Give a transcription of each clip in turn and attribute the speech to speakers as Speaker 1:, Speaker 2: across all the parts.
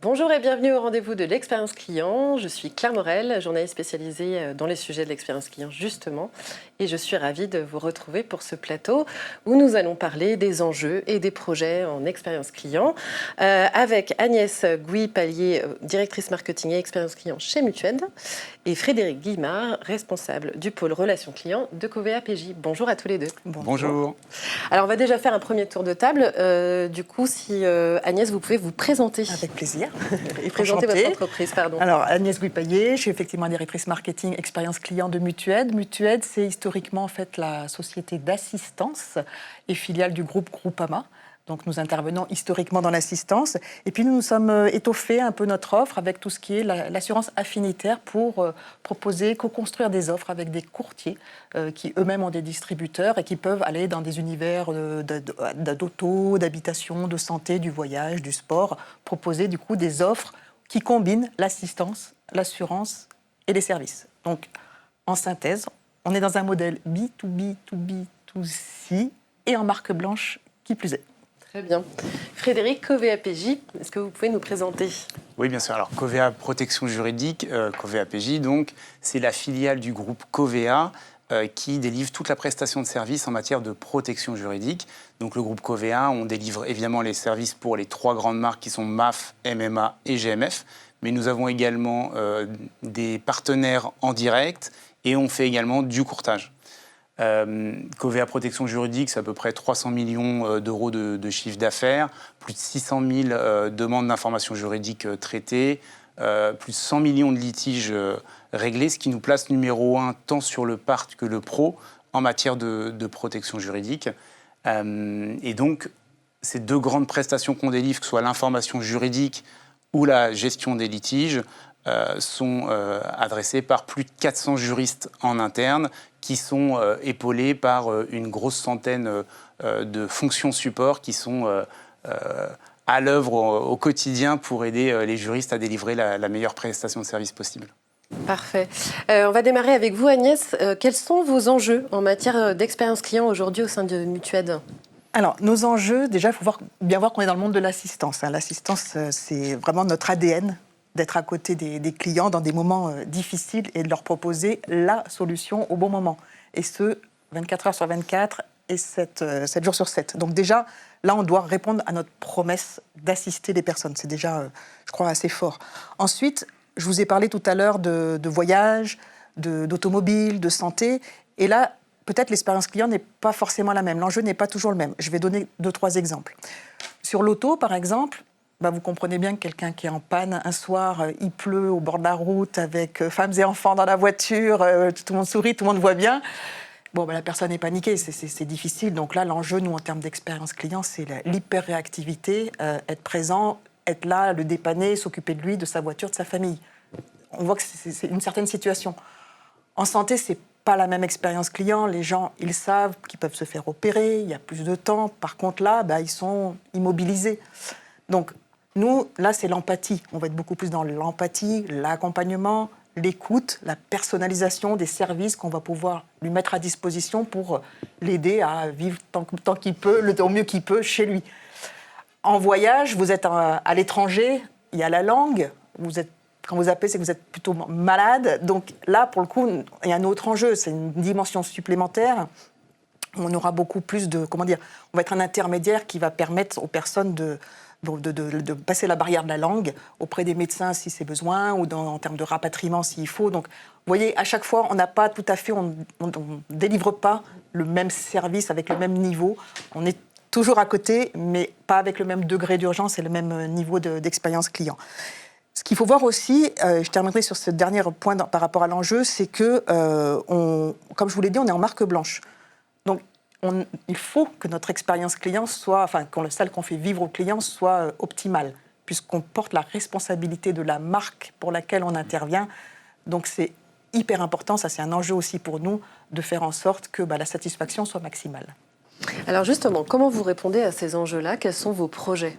Speaker 1: Bonjour et bienvenue au rendez-vous de l'expérience client. Je suis Claire Morel, journaliste spécialisée dans les sujets de l'expérience client justement. Et je suis ravie de vous retrouver pour ce plateau où nous allons parler des enjeux et des projets en expérience client avec Agnès Gouy-Pallier, directrice marketing et expérience client chez Mutued, et Frédéric Guimard, responsable du pôle relations clients de Covea PJ. Bonjour à tous les deux.
Speaker 2: Bonjour.
Speaker 1: Alors on va déjà faire un premier tour de table. Du coup, si Agnès, vous pouvez vous présenter.
Speaker 3: Avec plaisir.
Speaker 1: Et présenter votre entreprise, pardon.
Speaker 3: Alors, Agnès Gouy-Pallier, je suis effectivement directrice marketing expérience client de Mutued. Mutued, c'est historiquement en fait la société d'assistance et filiale du groupe Groupama. Donc, nous intervenons historiquement dans l'assistance. Et puis, nous nous sommes étoffés un peu notre offre avec tout ce qui est l'assurance affinitaire pour proposer, co-construire des offres avec des courtiers qui eux-mêmes ont des distributeurs et qui peuvent aller dans des univers d'auto, d'habitation, de santé, du voyage, du sport, proposer du coup des offres qui combinent l'assistance, l'assurance et les services. Donc, en synthèse, on est dans un modèle B2B, B2C et en marque blanche qui plus est.
Speaker 1: Très bien. Frédéric, Covea PJ, est-ce que vous pouvez nous présenter ?
Speaker 2: Oui, bien sûr. Alors, Covea Protection Juridique, Covea PJ, donc, c'est la filiale du groupe Covea qui délivre toute la prestation de services en matière de protection juridique. Donc, le groupe Covea, on délivre évidemment les services pour les trois grandes marques qui sont MAF, MMA et GMF. Mais nous avons également des partenaires en direct et on fait également du courtage. Covea Protection Juridique, c'est à peu près 300 millions d'euros de chiffre d'affaires, plus de 600 000 demandes d'informations juridiques traitées, plus de 100 millions de litiges réglés, ce qui nous place numéro 1 tant sur le part que le pro en matière de protection juridique. Et donc, ces deux grandes prestations qu'on délivre, que ce soit l'information juridique ou la gestion des litiges, sont adressées par plus de 400 juristes en interne qui sont épaulés par une grosse centaine de fonctions support qui sont à l'œuvre au quotidien pour aider les juristes à délivrer la meilleure prestation de service possible.
Speaker 1: Parfait. On va démarrer avec vous, Agnès. Quels sont vos enjeux en matière d'expérience client aujourd'hui au sein de Mutued ?
Speaker 3: Alors, nos enjeux, déjà, il faut bien voir qu'on est dans le monde de l'assistance. L'assistance, c'est vraiment notre ADN, d'être à côté des clients dans des moments difficiles et de leur proposer la solution au bon moment. Et ce, 24 heures sur 24 et 7 jours sur 7. Donc déjà, là, on doit répondre à notre promesse d'assister les personnes. C'est déjà, je crois, assez fort. Ensuite, je vous ai parlé tout à l'heure de voyage, d'automobile, de santé. Et là, peut-être l'expérience client n'est pas forcément la même. L'enjeu n'est pas toujours le même. Je vais donner 2-3 exemples. Sur l'auto, par exemple, vous comprenez bien que quelqu'un qui est en panne, un soir, il pleut au bord de la route avec femmes et enfants dans la voiture, tout le monde sourit, tout le monde voit bien. La personne est paniquée, c'est difficile. Donc là, l'enjeu, nous, en termes d'expérience client, c'est l'hyper-réactivité, être présent, être là, le dépanner, s'occuper de lui, de sa voiture, de sa famille. On voit que c'est une certaine situation. En santé, c'est pas la même expérience client. Les gens, ils savent qu'ils peuvent se faire opérer, il y a plus de temps. Par contre, là, ils sont immobilisés. Donc, nous, là, c'est l'empathie. On va être beaucoup plus dans l'empathie, l'accompagnement, l'écoute, la personnalisation des services qu'on va pouvoir lui mettre à disposition pour l'aider à vivre tant qu'il peut, au mieux qu'il peut, chez lui. En voyage, vous êtes à l'étranger, il y a la langue, quand vous appelez, c'est que vous êtes plutôt malade. Donc là, pour le coup, il y a un autre enjeu, c'est une dimension supplémentaire. On aura beaucoup plus on va être un intermédiaire qui va permettre aux personnes de passer la barrière de la langue auprès des médecins si c'est besoin, ou en termes de rapatriement s'il faut. Donc, vous voyez, à chaque fois, on n'a pas tout à fait, on ne délivre pas le même service avec le même niveau. On est toujours à côté, mais pas avec le même degré d'urgence et le même niveau d'expérience client. Ce qu'il faut voir aussi, je terminerai sur ce dernier point par rapport à l'enjeu, c'est que, comme je vous l'ai dit, on est en marque blanche. Donc, il faut que notre expérience client celle qu'on fait vivre aux clients soit optimale, puisqu'on porte la responsabilité de la marque pour laquelle on intervient. Donc c'est hyper important, ça c'est un enjeu aussi pour nous, de faire en sorte que la satisfaction soit maximale.
Speaker 1: Alors justement, comment vous répondez à ces enjeux-là ? Quels sont vos projets ?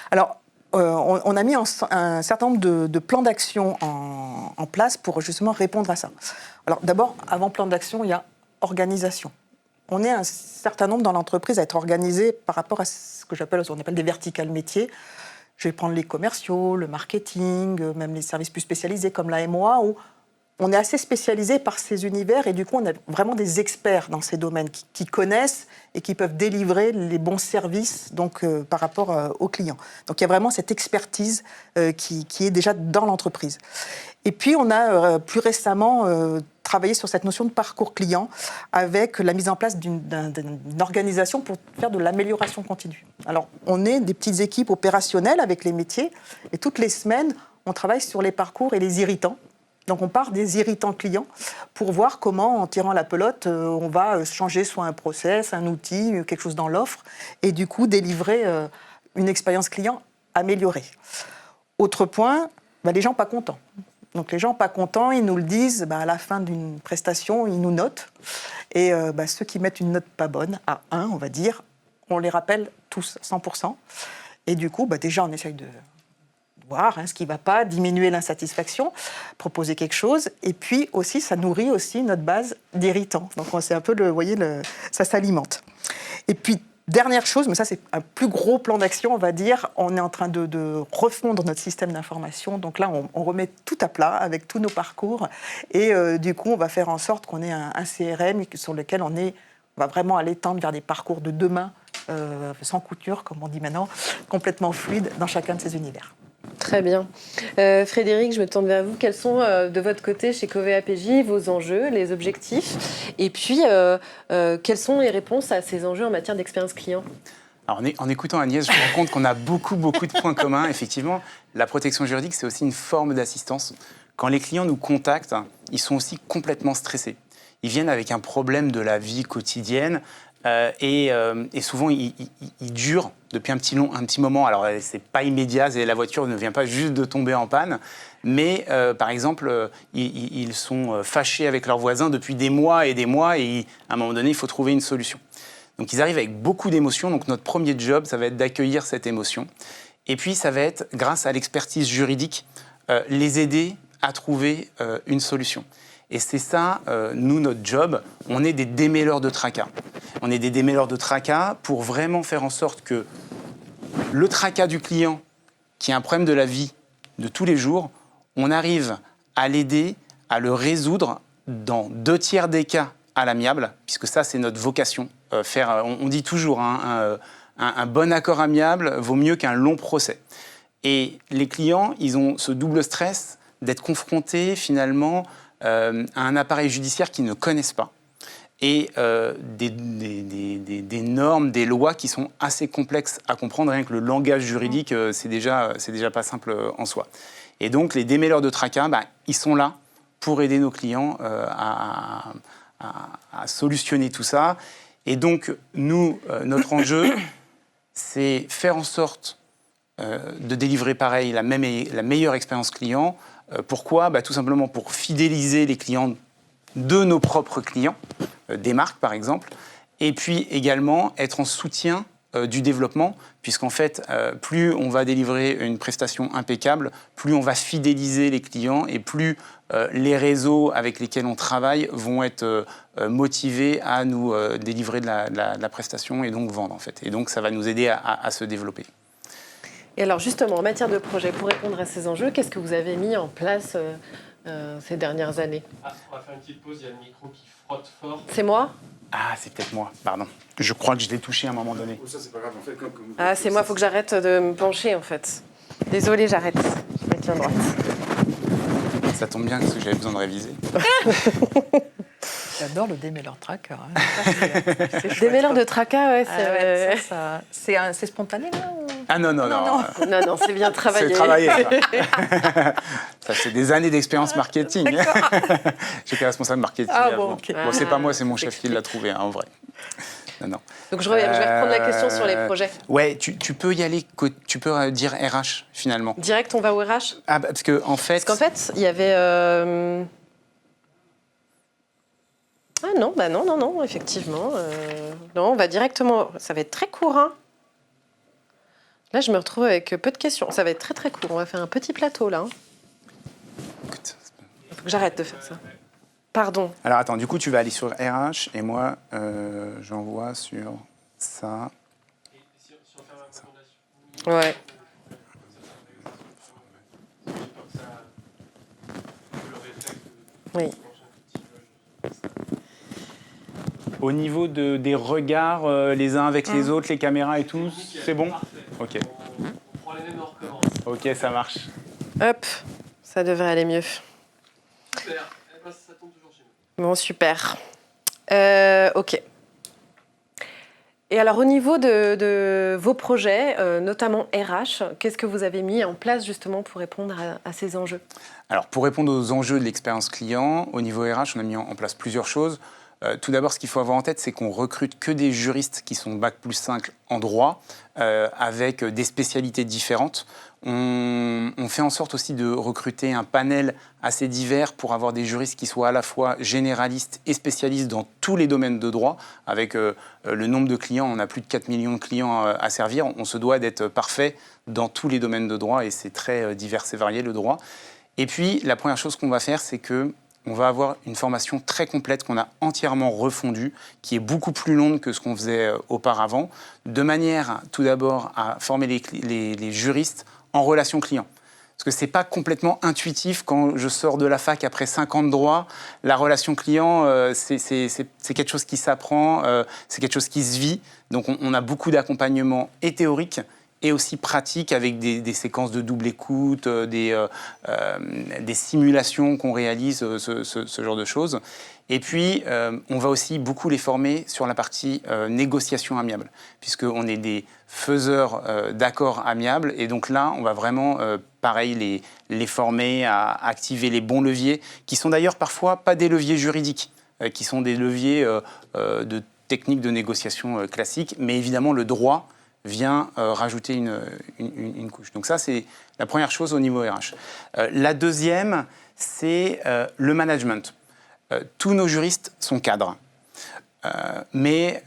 Speaker 3: Alors, on a mis un certain nombre de plans d'action en place pour justement répondre à ça. Alors d'abord, avant plan d'action, il y a organisation. On est un certain nombre dans l'entreprise à être organisé par rapport à ce que on appelle des verticales métiers. je vais prendre les commerciaux, le marketing, même les services plus spécialisés comme la MOA, où on est assez spécialisé par ces univers et du coup, on a vraiment des experts dans ces domaines qui connaissent et qui peuvent délivrer les bons services donc, par rapport aux clients. Donc, il y a vraiment cette expertise qui est déjà dans l'entreprise. Et puis, on a plus récemment travaillé sur cette notion de parcours client avec la mise en place d'une organisation pour faire de l'amélioration continue. Alors, on est des petites équipes opérationnelles avec les métiers et toutes les semaines, on travaille sur les parcours et les irritants. Donc on part des irritants clients pour voir comment, en tirant la pelote, on va changer soit un process, un outil, quelque chose dans l'offre, et du coup délivrer une expérience client améliorée. Autre point, les gens pas contents. Donc les gens pas contents, ils nous le disent, à la fin d'une prestation, ils nous notent. Et ceux qui mettent une note pas bonne, à 1, on va dire, on les rappelle tous, 100%. Et du coup, déjà on essaye de voir ce qui ne va pas, diminuer l'insatisfaction, proposer quelque chose. Et puis aussi, ça nourrit aussi notre base d'irritants. Donc c'est un peu, ça s'alimente. Et puis, dernière chose, mais ça c'est un plus gros plan d'action, on va dire, on est en train de refondre notre système d'information. Donc là, on remet tout à plat avec tous nos parcours. Et du coup, on va faire en sorte qu'on ait un CRM sur lequel on va vraiment aller tendre vers des parcours de demain, sans couture, comme on dit maintenant, complètement fluides dans chacun de ces univers.
Speaker 1: Très bien. Frédéric, je me tourne vers vous. Quels sont, de votre côté, chez Covéa PJ, vos enjeux, les objectifs? Et puis, quelles sont les réponses à ces enjeux en matière d'expérience client?
Speaker 2: Alors, en écoutant Agnès, je me rends compte qu'on a beaucoup de points communs. Effectivement, la protection juridique, c'est aussi une forme d'assistance. Quand les clients nous contactent, ils sont aussi complètement stressés. Ils viennent avec un problème de la vie quotidienne. Et souvent, il dure depuis un petit moment. Alors, c'est pas immédiat, la voiture ne vient pas juste de tomber en panne. Mais, par exemple, ils sont fâchés avec leurs voisins depuis des mois, et à un moment donné, il faut trouver une solution. Donc, ils arrivent avec beaucoup d'émotions. Donc, notre premier job, ça va être d'accueillir cette émotion. Et puis, ça va être, grâce à l'expertise juridique, les aider à trouver une solution. Et c'est ça, nous, notre job. On est des démêleurs de tracas. On est des démêleurs de tracas pour vraiment faire en sorte que le tracas du client, qui a un problème de la vie de tous les jours, on arrive à l'aider, à le résoudre dans 2/3 des cas à l'amiable, puisque ça, c'est notre vocation. On dit toujours, un bon accord amiable vaut mieux qu'un long procès. Et les clients, ils ont ce double stress d'être confrontés, finalement, à un appareil judiciaire qu'ils ne connaissent pas et des normes, des lois qui sont assez complexes à comprendre. Rien que le langage juridique, c'est déjà pas simple en soi. Et donc, les démêleurs de tracas, ils sont là pour aider nos clients à solutionner tout ça. Et donc, nous, notre enjeu, c'est faire en sorte de délivrer pareil la meilleure expérience client. Pourquoi ? Tout simplement pour fidéliser les clients de nos propres clients, des marques par exemple, et puis également être en soutien du développement, puisqu'en fait, plus on va délivrer une prestation impeccable, plus on va fidéliser les clients et plus les réseaux avec lesquels on travaille vont être motivés à nous délivrer de la prestation et donc vendre en fait. Et donc ça va nous aider à se développer.
Speaker 1: Et alors justement, en matière de projet, pour répondre à ces enjeux, qu'est-ce que vous avez mis en place ces dernières années ?
Speaker 4: On va faire une petite pause, il y a le micro qui frotte fort.
Speaker 1: C'est moi ?
Speaker 2: Ah, c'est peut-être moi, pardon. Je crois que je l'ai touché à un moment donné.
Speaker 4: Ça, c'est pas grave, en fait, comme
Speaker 1: Ah, c'est moi, il faut que j'arrête de me pencher en fait. Désolée, j'arrête. Je me tiens droite.
Speaker 2: Ça tombe bien parce que j'avais besoin de réviser.
Speaker 3: J'adore le démêleur de tracas.
Speaker 1: Démêleur de tracas, ouais,
Speaker 3: c'est spontané, là ou...
Speaker 2: Ah non.
Speaker 1: Non, c'est bien travaillé.
Speaker 2: C'est travaillé, ça. Ça fait des années d'expérience marketing. J'étais responsable marketing avant.
Speaker 3: Okay.
Speaker 2: Bon, c'est pas moi, c'est mon chef qui l'a trouvé, en vrai. Non.
Speaker 1: Donc je vais reprendre la question sur les projets.
Speaker 2: Ouais, tu peux y aller, tu peux dire RH, finalement.
Speaker 1: Direct, on va au RH ?
Speaker 2: Ah, parce qu'en fait,
Speaker 1: il y avait... Ah non, non, effectivement. Non, on va directement... Ça va être très court, hein. Là, je me retrouve avec peu de questions. Ça va être très, très court. On va faire un petit plateau, là.
Speaker 2: Écoute,
Speaker 1: Il faut que j'arrête de faire ça. Pardon.
Speaker 2: Alors, attends, du coup, tu vas aller sur RH et moi, j'envoie sur ça.
Speaker 1: Ouais. Oui.
Speaker 2: Au niveau des regards, les uns avec les autres, les caméras et tout, c'est bon? Ok.
Speaker 4: On prend les mêmes et on recommence.
Speaker 2: Ok, ça marche.
Speaker 1: Hop, ça devrait aller mieux.
Speaker 4: Super. Eh ben, ça tombe toujours chez nous.
Speaker 1: Bon, super. Ok. Et alors, au niveau de vos projets, notamment RH, qu'est-ce que vous avez mis en place justement pour répondre à ces enjeux?
Speaker 2: Alors, pour répondre aux enjeux de l'expérience client, au niveau RH, on a mis en place plusieurs choses. Tout d'abord, ce qu'il faut avoir en tête, c'est qu'on recrute que des juristes qui sont Bac+5 en droit, avec des spécialités différentes. On fait en sorte aussi de recruter un panel assez divers pour avoir des juristes qui soient à la fois généralistes et spécialistes dans tous les domaines de droit. Avec le nombre de clients, on a plus de 4 millions de clients à servir. On se doit d'être parfait dans tous les domaines de droit et c'est très divers et varié le droit. Et puis, la première chose qu'on va faire, c'est que on va avoir une formation très complète qu'on a entièrement refondue, qui est beaucoup plus longue que ce qu'on faisait auparavant, de manière tout d'abord à former les juristes en relation client. Parce que ce n'est pas complètement intuitif quand je sors de la fac après 5 ans de droit. La relation client, c'est quelque chose qui s'apprend, c'est quelque chose qui se vit. Donc on a beaucoup d'accompagnement et théorique et aussi pratique avec des séquences de double écoute, des simulations qu'on réalise, ce genre de choses. Et puis, on va aussi beaucoup les former sur la partie négociation amiable, puisqu'on est des faiseurs d'accords amiables. Et donc là, on va vraiment, pareil, les former à activer les bons leviers, qui sont d'ailleurs parfois pas des leviers juridiques, qui sont des leviers de techniques de négociation classiques. Mais évidemment, le droit vient rajouter une couche. Donc ça, c'est la première chose au niveau RH. La deuxième, c'est le management. Tous nos juristes sont cadres. Mais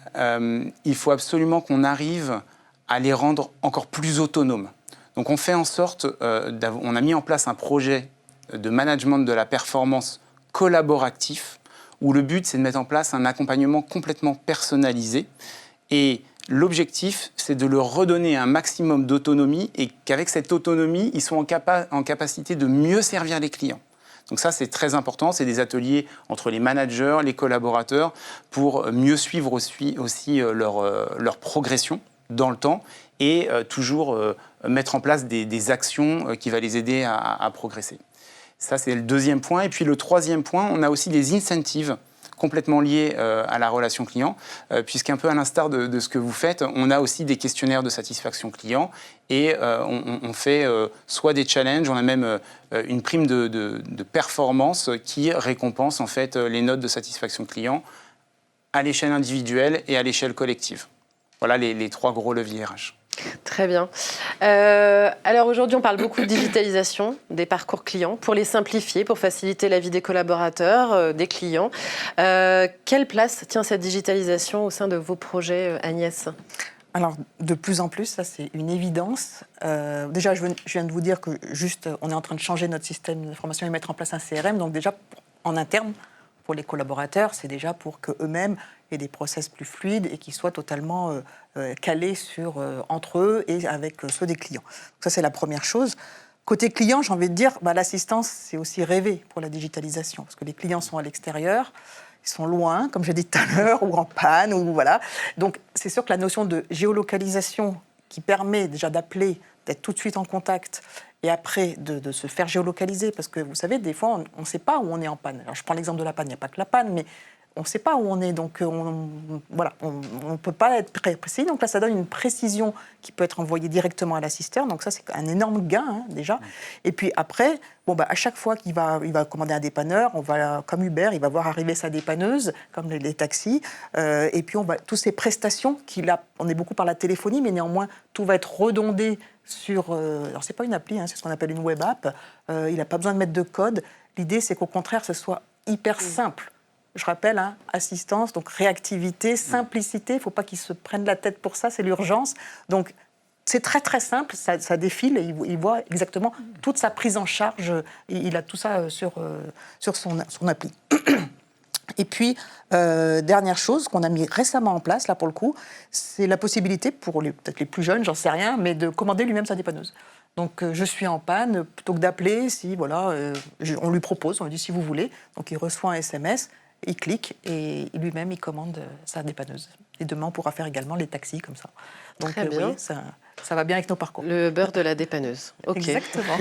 Speaker 2: il faut absolument qu'on arrive à les rendre encore plus autonomes. Donc on fait en sorte, on a mis en place un projet de management de la performance collaboratif, où le but, c'est de mettre en place un accompagnement complètement personnalisé. Et l'objectif, c'est de leur redonner un maximum d'autonomie et qu'avec cette autonomie, ils sont en capacité de mieux servir les clients. Donc ça, c'est très important. C'est des ateliers entre les managers, les collaborateurs, pour mieux suivre aussi leur progression dans le temps et toujours mettre en place des actions qui vont les aider à progresser. Ça, c'est le deuxième point. Et puis le troisième point, on a aussi des incentives complètement liés à la relation client, puisqu'un peu à l'instar de ce que vous faites, on a aussi des questionnaires de satisfaction client et on fait soit des challenges, on a même une prime de performance qui récompense en fait les notes de satisfaction client à l'échelle individuelle et à l'échelle collective. Voilà les trois gros leviers RH.
Speaker 1: Très bien. Alors aujourd'hui, on parle beaucoup de digitalisation des parcours clients pour les simplifier, pour faciliter la vie des collaborateurs, des clients. Quelle place tient cette digitalisation au sein de vos projets, Agnès ?
Speaker 3: Alors, de plus en plus, ça c'est une évidence. Déjà, je viens de vous dire que on est en train de changer notre système d'information et mettre en place un CRM. Donc déjà, en interne, pour les collaborateurs, c'est déjà pour qu'eux-mêmes aient des process plus fluides et qui soient totalement calés entre eux et avec ceux des clients. Donc ça, c'est la première chose. Côté client, j'ai envie de dire, l'assistance, c'est aussi rêver pour la digitalisation, parce que les clients sont à l'extérieur, ils sont loin, comme j'ai dit tout à l'heure, ou en panne, ou voilà. Donc, c'est sûr que la notion de géolocalisation qui permet déjà d'appeler, d'être tout de suite en contact, et après de se faire géolocaliser, parce que vous savez, des fois, on ne sait pas où on est en panne. Alors, je prends l'exemple de la panne, il n'y a pas que la panne, mais on ne sait pas où on est, donc on ne peut pas être très précis. Donc là, ça donne une précision qui peut être envoyée directement à l'assisteur. Donc ça, c'est un énorme gain, déjà. Et puis après, à chaque fois qu'il va commander un dépanneur, comme Uber, il va voir arriver sa dépanneuse, comme les taxis. Et puis, tous ces prestations on est beaucoup par la téléphonie, mais néanmoins, tout va être redondé sur... alors, ce n'est pas une appli, c'est ce qu'on appelle une web app. Il n'a pas besoin de mettre de code. L'idée, c'est qu'au contraire, ce soit hyper simple. Je rappelle, assistance, donc réactivité, simplicité, il ne faut pas qu'ils se prennent la tête pour ça, c'est l'urgence. Donc, c'est très très simple, ça défile, et il voit exactement toute sa prise en charge, il a tout ça sur son appli. Et puis, dernière chose qu'on a mis récemment en place, là pour le coup, c'est la possibilité, pour peut-être les plus jeunes, j'en sais rien, mais de commander lui-même sa dépanneuse. Donc je suis en panne, plutôt que d'appeler, si voilà, on lui propose, on lui dit si vous voulez. Donc il reçoit un SMS, il clique et lui-même il commande sa dépanneuse. Et demain on pourra faire également les taxis comme ça. Donc
Speaker 1: Très bien.
Speaker 3: oui, ça va bien avec nos parcours.
Speaker 1: Le beurre de la dépanneuse. Ok.
Speaker 3: Exactement.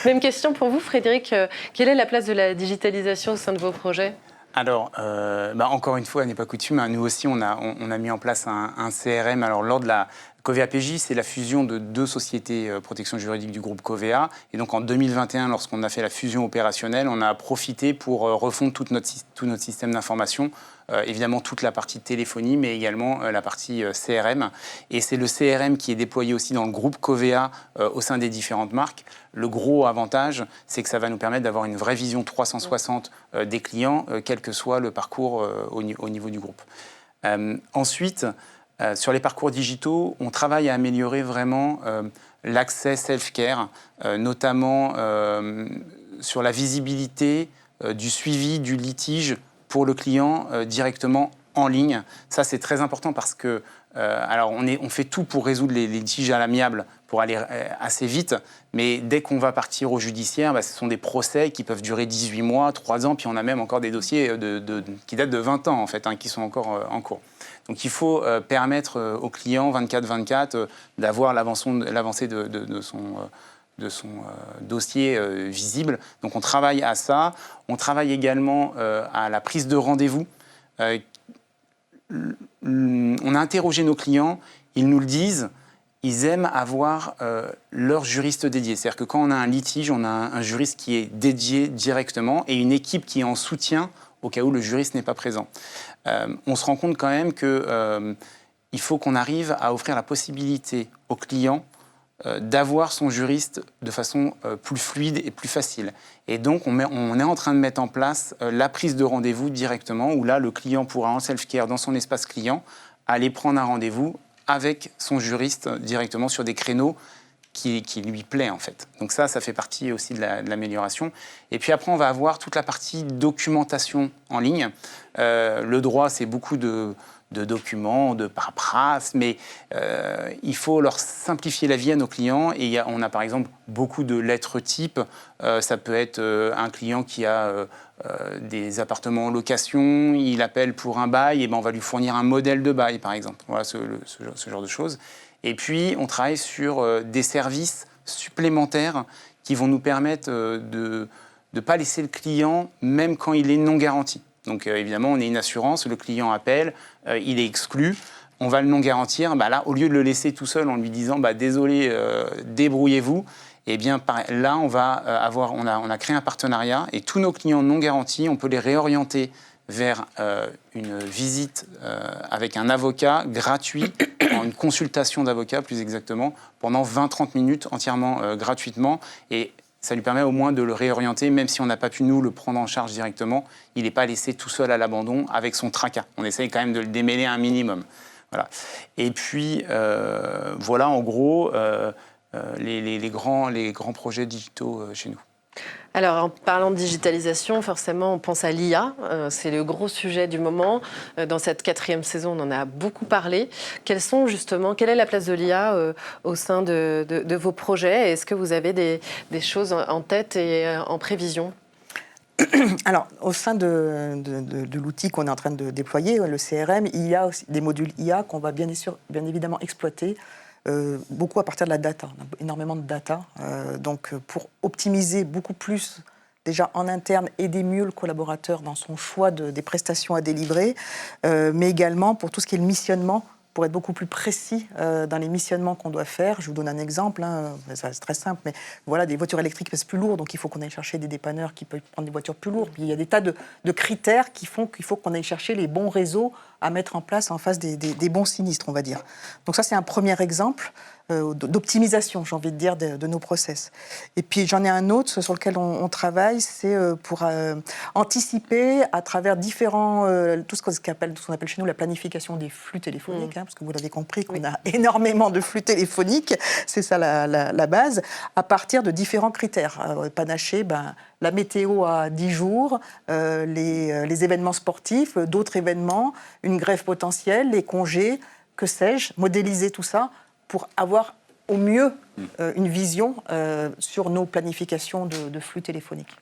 Speaker 1: Même question pour vous, Frédéric. Quelle est la place de la digitalisation au sein de vos projets ?
Speaker 2: Alors, encore une fois, n'est pas coutume, hein, nous aussi, on a mis en place un CRM. Alors, lors de la Covea-PJ, c'est la fusion de 2 sociétés protection juridique du groupe Covea. Et donc, en 2021, lorsqu'on a fait la fusion opérationnelle, on a profité pour refondre tout notre système d'information. Évidemment, toute la partie téléphonie, mais également la partie CRM. Et c'est le CRM qui est déployé aussi dans le groupe Covea au sein des différentes marques. Le gros avantage, c'est que ça va nous permettre d'avoir une vraie vision 360 des clients, quel que soit le parcours au niveau du groupe. Ensuite, sur les parcours digitaux, on travaille à améliorer vraiment l'accès self-care, notamment sur la visibilité du suivi du litige pour le client directement en ligne. Ça, c'est très important parce que alors on fait tout pour résoudre les litiges à l'amiable, pour aller assez vite, mais dès qu'on va partir au judiciaire, ce sont des procès qui peuvent durer 18 mois, 3 ans, puis on a même encore des dossiers qui datent de 20 ans, en fait, qui sont encore en cours. Donc il faut permettre aux clients 24/24 d'avoir l'avancée de son dossier visible. Donc on travaille à ça. On travaille également à la prise de rendez-vous. On a interrogé nos clients, ils nous le disent, ils aiment avoir leur juriste dédié. C'est-à-dire que quand on a un litige, on a un juriste qui est dédié directement et une équipe qui est en soutien au cas où le juriste n'est pas présent. On se rend compte quand même qu'il faut qu'on arrive à offrir la possibilité aux clients d'avoir son juriste de façon plus fluide et plus facile. Et donc, on est en train de mettre en place la prise de rendez-vous directement, où là, le client pourra en self-care, dans son espace client, aller prendre un rendez-vous avec son juriste directement sur des créneaux qui lui plaît, en fait. Donc ça fait partie aussi de l'amélioration. Et puis après, on va avoir toute la partie documentation en ligne. Le droit, c'est beaucoup de documents, de paperasse, mais il faut leur simplifier la vie à nos clients. Et on a par exemple beaucoup de lettres types. Ça peut être un client qui a des appartements en location, il appelle pour un bail, et on va lui fournir un modèle de bail, par exemple. Voilà, ce genre de choses. Et puis, on travaille sur des services supplémentaires qui vont nous permettre de ne pas laisser le client, même quand il est non garanti. Donc évidemment, on est une assurance, le client appelle, il est exclu, on va le non garantir. Là, au lieu de le laisser tout seul en lui disant désolé, débrouillez-vous, eh bien là, on a créé un partenariat et tous nos clients non garantis, on peut les réorienter vers une visite avec un avocat gratuit, une consultation d'avocat plus exactement, pendant 20-30 minutes entièrement gratuitement. Et ça lui permet au moins de le réorienter, même si on n'a pas pu nous le prendre en charge directement. Il n'est pas laissé tout seul à l'abandon avec son tracas. On essaye quand même de le démêler un minimum. Voilà. Et puis, voilà en gros les grands projets digitaux chez nous.
Speaker 1: Alors, en parlant de digitalisation, forcément, on pense à l'IA. C'est le gros sujet du moment. Dans cette 4e saison, on en a beaucoup parlé. Quelle est la place de l'IA au sein de vos projets? Est-ce que vous avez des choses en tête et en prévision?
Speaker 3: Alors, au sein de l'outil qu'on est en train de déployer, le CRM, il y a aussi des modules IA qu'on va bien évidemment exploiter. Beaucoup à partir de la data, on a énormément de data, donc pour optimiser beaucoup plus déjà en interne, aider mieux le collaborateur dans son choix des prestations à délivrer, mais également pour tout ce qui est le missionnement, pour être beaucoup plus précis dans les missionnements qu'on doit faire. Je vous donne un exemple, c'est très simple, mais voilà, des voitures électriques pèsent plus lourd, donc il faut qu'on aille chercher des dépanneurs qui peuvent prendre des voitures plus lourdes. Puis il y a des tas de critères qui font qu'il faut qu'on aille chercher les bons réseaux à mettre en place en face des bons sinistres, on va dire. Donc ça, c'est un premier exemple d'optimisation, j'ai envie de dire, de nos process. Et puis j'en ai un autre sur lequel on travaille, c'est pour anticiper à travers différents, tout ce qu'on appelle chez nous la planification des flux téléphoniques, parce que vous l'avez compris qu'on a énormément de flux téléphoniques, c'est ça la base, à partir de différents critères. Panaché, la météo à 10 jours, les événements sportifs, d'autres événements, une grève potentielle, les congés, que sais-je, modéliser tout ça pour avoir au mieux une vision sur nos planifications de flux téléphoniques.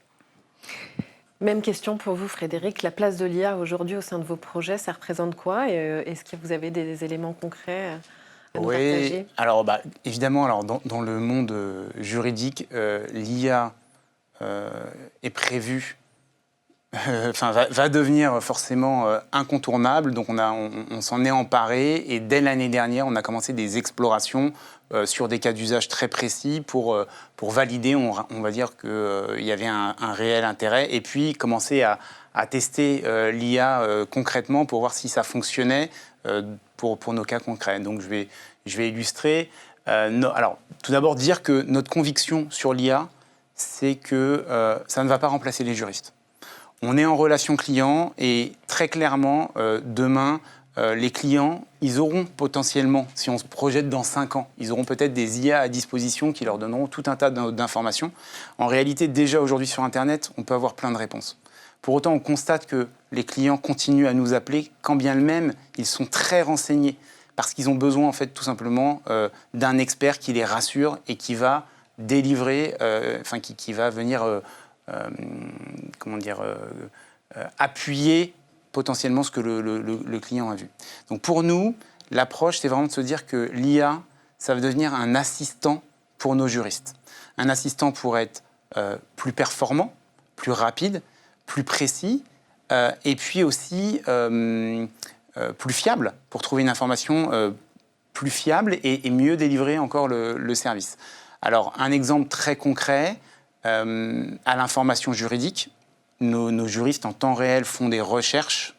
Speaker 1: Même question pour vous, Frédéric. La place de l'IA aujourd'hui au sein de vos projets, ça représente quoi? Et est-ce que vous avez des éléments concrets à nous partager?
Speaker 2: Alors évidemment, dans le monde juridique, l'IA est prévue, va devenir forcément incontournable. Donc on s'en est emparé et dès l'année dernière, on a commencé des explorations sur des cas d'usage très précis pour valider, on va dire qu'il y avait un réel intérêt et puis commencer à tester l'IA concrètement pour voir si ça fonctionnait pour nos cas concrets. Donc je vais illustrer. Alors, tout d'abord, dire que notre conviction sur l'IA, c'est que ça ne va pas remplacer les juristes. On est en relation client et très clairement, demain, les clients, ils auront potentiellement, si on se projette dans 5 ans, ils auront peut-être des IA à disposition qui leur donneront tout un tas d'informations. En réalité, déjà aujourd'hui sur Internet, on peut avoir plein de réponses. Pour autant, on constate que les clients continuent à nous appeler, quand bien même ils sont très renseignés, parce qu'ils ont besoin en fait tout simplement d'un expert qui les rassure et qui va délivrer, qui va venir appuyer potentiellement ce que le client a vu. Donc pour nous, l'approche, c'est vraiment de se dire que l'IA, ça va devenir un assistant pour nos juristes. Un assistant pour être plus performant, plus rapide, plus précis, et puis aussi plus fiable, pour trouver une information plus fiable et mieux délivrer encore le service. Alors, un exemple très concret, à l'information juridique, nos juristes en temps réel font des recherches.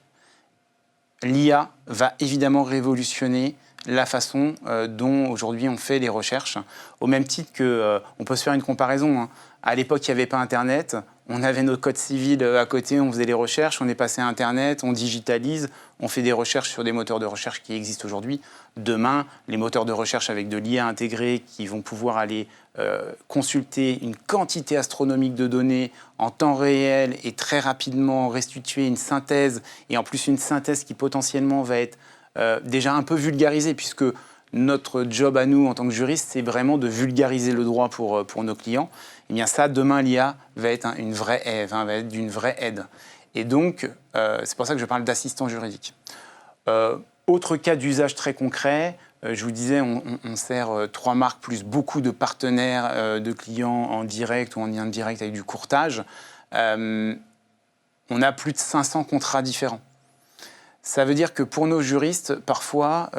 Speaker 2: L'IA va évidemment révolutionner la façon dont aujourd'hui on fait les recherches. Au même titre qu'on peut se faire une comparaison. Hein. À l'époque, il n'y avait pas Internet. On avait notre code civil à côté, on faisait les recherches. On est passé à Internet, on digitalise, on fait des recherches sur des moteurs de recherche qui existent aujourd'hui. Demain, les moteurs de recherche avec de l'IA intégrée qui vont pouvoir aller consulter une quantité astronomique de données en temps réel et très rapidement restituer une synthèse, et en plus une synthèse qui potentiellement va être déjà un peu vulgarisée, puisque notre job à nous en tant que juristes, c'est vraiment de vulgariser le droit pour nos clients. Et bien ça, demain, l'IA va être va être d'une vraie aide. Et donc, c'est pour ça que je parle d'assistant juridique. Autre cas d'usage très concret, je vous disais, on sert 3 marques plus beaucoup de partenaires, de clients en direct ou en indirect avec du courtage. On a plus de 500 contrats différents. Ça veut dire que pour nos juristes, parfois,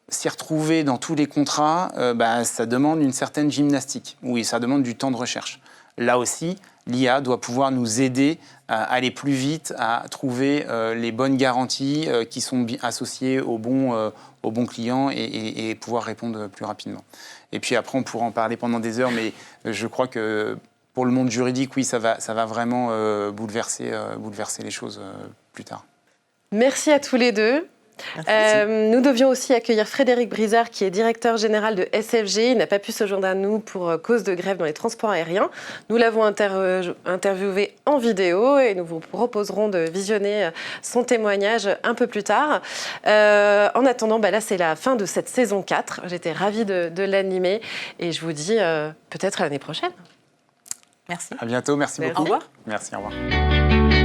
Speaker 2: s'y retrouver dans tous les contrats, ça demande une certaine gymnastique. Oui, ça demande du temps de recherche. Là aussi, l'IA doit pouvoir nous aider à aller plus vite, à trouver les bonnes garanties qui sont associées aux bons clients et pouvoir répondre plus rapidement. Et puis après, on pourra en parler pendant des heures, mais je crois que pour le monde juridique, oui, ça va vraiment bouleverser les choses plus tard.
Speaker 1: Merci à tous les deux. Nous devions aussi accueillir Frédéric Brizard, qui est directeur général de SFG. Il n'a pas pu se joindre à nous pour cause de grève dans les transports aériens. Nous l'avons interviewé en vidéo et nous vous proposerons de visionner son témoignage un peu plus tard. En attendant, là c'est la fin de cette saison 4. J'étais ravie de l'animer et je vous dis peut-être à l'année prochaine.
Speaker 3: Merci.
Speaker 2: À bientôt, merci beaucoup.
Speaker 3: Au revoir.
Speaker 2: Merci, au revoir.